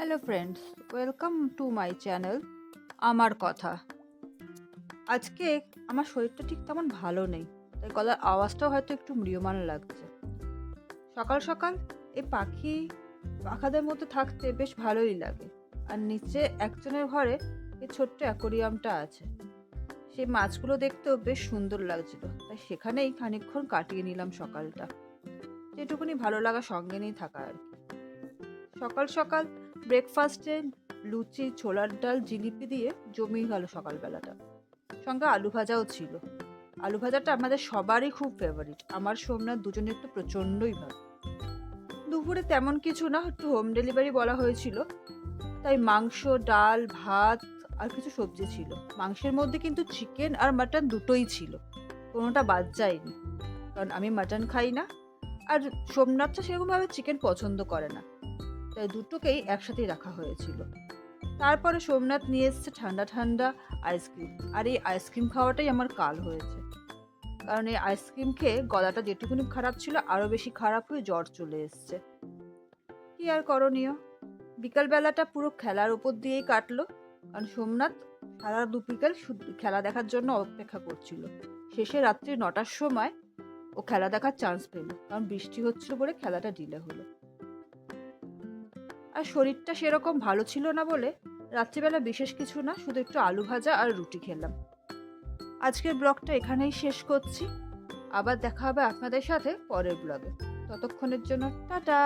Hello friends, welcome to my channel আমার কথা। আজকে আমার শরীরটা ঠিক তেমন ভালো নেই, তাই গলার আওয়াজটাও হয়তো একটু ম্রিয়মাণ লাগছে। সকাল সকাল এই পাখাদের মধ্যে থাকতে বেশ ভালোই লাগে। আর নিচে একজনের ঘরে এই ছোট্ট অ্যাকোরিয়ামটা আছে, সেই মাছগুলো দেখতেও বেশ সুন্দর লাগছিল, তাই সেখানেই খানিকক্ষণ কাটিয়ে নিলাম সকালটা। যেটুকুনি ভালো লাগা সঙ্গে নিয়ে থাকা আর কি। সকাল সকাল ব্রেকফাস্টে লুচি, ছোলার ডাল, জিলিপি দিয়ে জমিয়ে গেল সকালবেলাটা। সঙ্গে আলু ভাজাও ছিল। আলু ভাজাটা আমাদের সবারই খুব ফেভারিট, আমার সোমনাথ দুজনের তো প্রচণ্ডই ভালো। দুপুরে তেমন কিছু না, একটু হোম ডেলিভারি বলা হয়েছিল, তাই মাংস, ডাল, ভাত আর কিছু সবজি ছিল। মাংসের মধ্যে কিন্তু চিকেন আর মাটন দুটোই ছিল, কোনোটা বাদ যায়নি, কারণ আমি মাটন খাই না, আর সোমনাথটা সেরকমভাবে চিকেন পছন্দ করে না, তাই দুটোকেই একসাথেই রাখা হয়েছিল। তারপরে সোমনাথ নিয়ে এসছে ঠান্ডা ঠান্ডা আইসক্রিম, আর এই আইসক্রিম খাওয়াটাই আমার কাল হয়েছে, কারণ এই আইসক্রিম খেয়ে গলাটা যেটুকুনি খারাপ ছিল আরও বেশি খারাপ হয়ে জ্বর চলে এসছে। কি আর করণীয়, বিকালবেলাটা পুরো খেলার উপর দিয়েই কাটলো, কারণ সোমনাথ সারা বিকাল শুধু খেলা দেখার জন্য অপেক্ষা করছিল। শেষে রাত্রি 9টার সময় ও খেলা দেখার চান্স পেল, কারণ বৃষ্টি হচ্ছিল বলে খেলাটা ডিলে হলো। আর শরীরটা সেরকম ভালো ছিল না বলে রাত্রিবেলা বিশেষ কিছু না, শুধু একটু আলু ভাজা আর রুটি খেলাম। আজকের ব্লগটা এখানেই শেষ করছি, আবার দেখা হবে আপনাদের সাথে পরের ব্লগে। ততক্ষণের জন্য টাটা।